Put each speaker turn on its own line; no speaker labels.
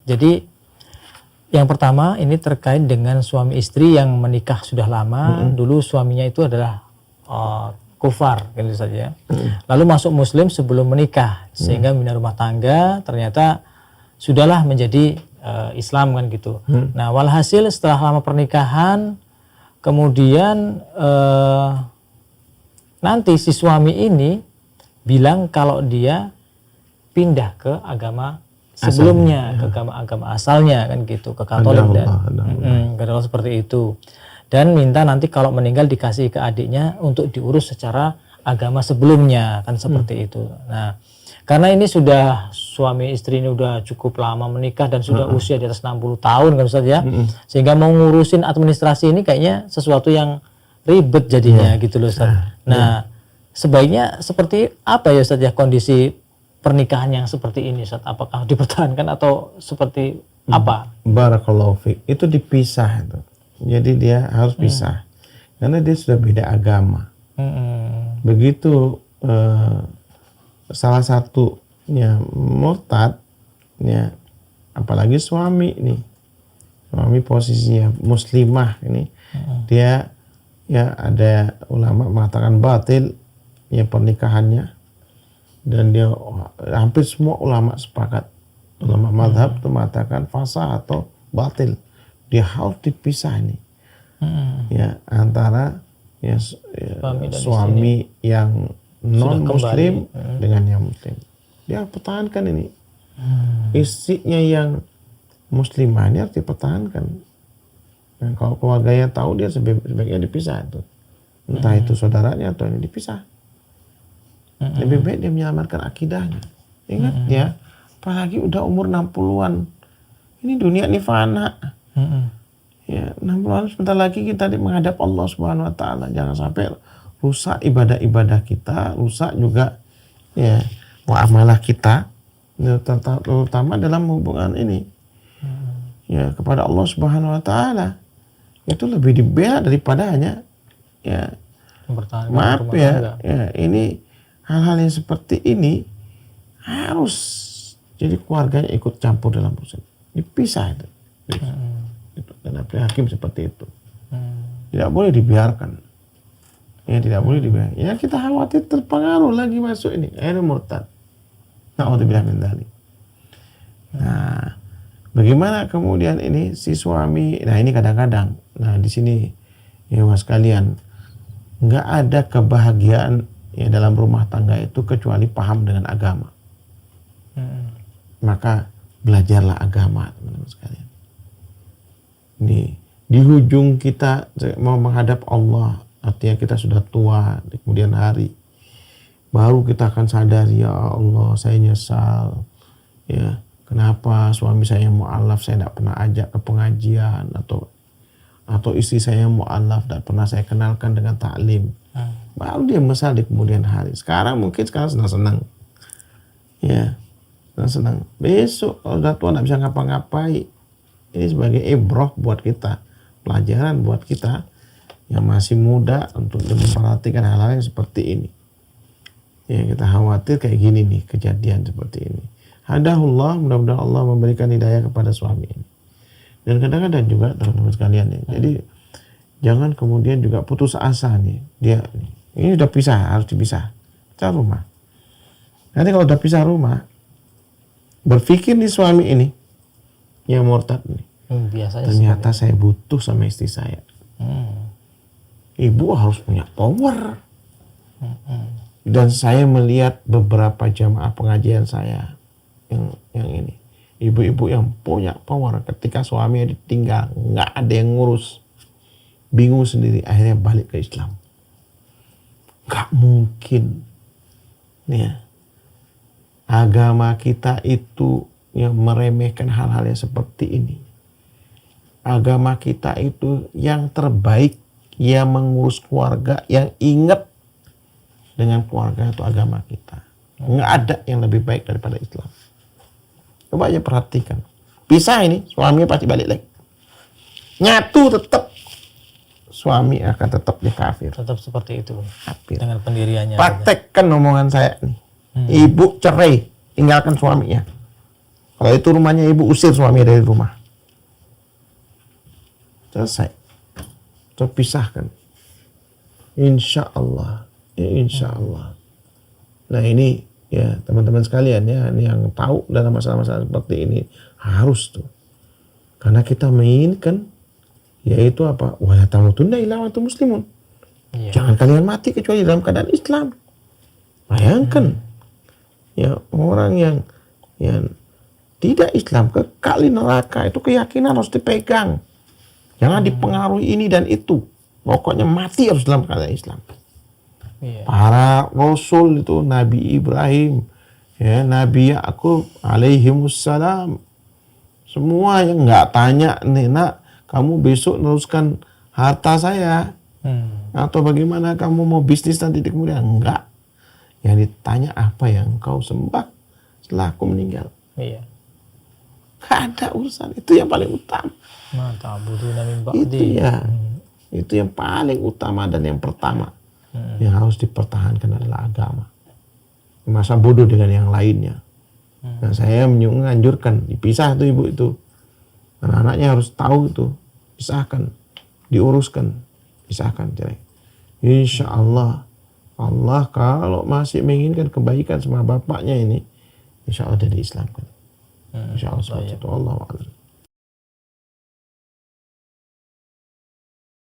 Jadi yang pertama ini terkait dengan suami istri yang menikah sudah lama. Dulu suaminya itu adalah kufar gitu saja. Lalu masuk Muslim sebelum menikah sehingga membina rumah tangga, ternyata sudahlah menjadi Islam kan gitu. Nah, walhasil setelah lama pernikahan kemudian nanti si suami ini bilang kalau dia pindah ke agama sebelumnya, ke agama asalnya kan gitu, ke Katolik dan kadang seperti itu. Dan minta nanti kalau meninggal dikasih ke adiknya untuk diurus secara agama sebelumnya kan seperti itu. Nah, karena ini sudah suami istri ini udah cukup lama menikah dan sudah usia di atas 60 tahun kan Ustaz ya. Sehingga mau ngurusin administrasi ini kayaknya sesuatu yang ribet jadinya gitu loh Ustaz. Nah, sebaiknya seperti apa ya Ustaz ya kondisi pernikahan yang seperti ini Ustaz? Apakah dipertahankan atau seperti apa?
Barakallahu fiik. Itu dipisah itu. Jadi dia harus pisah. Karena dia sudah beda agama. Begitu salah satunya murtad, ya, apalagi suami nih. Suami posisinya muslimah ini. Dia ya ada ulama mengatakan batil ya pernikahannya. Dan dia hampir semua ulama sepakat, ulama madhab itu mengatakan fasah atau batil. Dia harus dipisah ini ya antara ya, suami yang non muslim dengan yang muslim. Dia pertahankan ini. Istrinya yang muslimah ini harus dipertahankan. Dan kalau keluarganya tahu dia sebaiknya dipisah itu. Entah itu saudaranya atau ini dipisah. Lebih baik dia menyelamatkan akidahnya. Ingat ya, apalagi udah umur 60-an. Ini dunia ini fana. Ya, 60-an sebentar lagi kita menghadap Allah Subhanahu wa taala. Jangan sampai rusak ibadah-ibadah kita, rusak juga ya muamalah kita, terutama dalam hubungan ini. Ya, kepada Allah Subhanahu wa taala. Itu lebih dibela daripada hanya ya maaf ya, ini hal-hal yang seperti ini harus jadi keluarganya ikut campur dalam proses. Dipisah itu. Dan hakim seperti itu. Tidak boleh dibiarkan. Ya tidak boleh dibiarkan. Ya kita khawatir terpengaruh lagi masuk ini. Ini murtad. Na'udzubillah min dzalik. Nah, bagaimana kemudian ini si suami? Nah ini kadang-kadang. Nah di sini ya mas kalian nggak ada kebahagiaan ya dalam rumah tangga itu kecuali paham dengan agama. Maka belajarlah agama teman-teman sekalian. Di hujung kita mau menghadap Allah, artinya kita sudah tua di kemudian hari, baru kita akan sadar ya Allah saya nyesal ya kenapa suami saya mu'alaf saya tidak pernah ajak ke pengajian atau istri saya mu'alaf tidak pernah saya kenalkan dengan taklim. Baru dia mesal di kemudian hari. Sekarang senang-senang. Ya, senang-senang. Besok kalau udah tua nggak bisa ngapa-ngapain. Ini sebagai ibroh buat kita, pelajaran buat kita yang masih muda untuk memperhatikan hal-hal yang seperti ini. Ya kita khawatir kayak gini nih kejadian seperti ini. Hadahullah, mudah-mudahan Allah memberikan hidayah kepada suami ini. Dan kadang-kadang juga teman-teman sekalian ya. Jadi jangan kemudian juga putus asa nih. Dia ini udah pisah, harus dipisah. Pisah rumah. Nanti kalau udah pisah rumah, berpikir nih suami ini yang murtad nih.
Biasanya
ternyata saya butuh sama istri saya. Ibu harus punya power. Dan saya melihat beberapa jamaah pengajian saya yang ini. Ibu-ibu yang punya power ketika suaminya ditinggal, nggak ada yang ngurus. Bingung sendiri, akhirnya balik ke Islam. Nggak mungkin. Ya. Agama kita itu yang meremehkan hal-hal yang seperti ini. Agama kita itu yang terbaik, yang mengurus keluarga, yang ingat dengan keluarga itu agama kita. Nggak ada yang lebih baik daripada Islam. Coba aja perhatikan. Pisah ini, suaminya pasti balik lagi. Nyatu tetap, suami akan tetap dia kafir.
Tetap seperti itu.
Kafir.
Dengan pendiriannya.
Praktekkan omongan saya nih. Ibu cerai, tinggalkan suaminya. Kalau itu rumahnya ibu, usir suami dari rumah. Selesai. Terpisahkan. Insya Allah. Ya, insya Allah. Nah ini ya teman-teman sekalian ya, ini yang tahu dalam masalah-masalah seperti ini harus tuh. Karena kita menginginkan yaitu apa? Wala tamutunna illa wa antum muslimun. Jangan kalian mati kecuali dalam keadaan Islam. Bayangkan ya orang yang tidak Islam kekal di neraka, itu keyakinan harus dipegang. Jangan dipengaruhi ini dan itu. Pokoknya mati harus dalam keadaan Islam. Para rasul itu, Nabi Ibrahim, ya, Nabi Yakub alaihimussalam, semua yang nggak tanya, nih nak, kamu besok neruskan harta saya, atau bagaimana kamu mau bisnis nanti di kemudian, enggak. Yang ditanya apa yang kau sembah setelah aku meninggal. Gak ada urusan, itu yang paling utama. Itu ya, itu yang paling utama dan yang pertama. Yang harus dipertahankan adalah agama. Masa bodoh dengan yang lainnya. Nah, saya menganjurkan dipisah tuh ibu itu. Anak-anaknya harus tahu itu, pisahkan, diuruskan, pisahkan cerai. Insya Allah, Allah kalau masih menginginkan kebaikan sama bapaknya ini, insya Allah jadi Islam kan. Insya Allah seperti itu. Allah a'lam.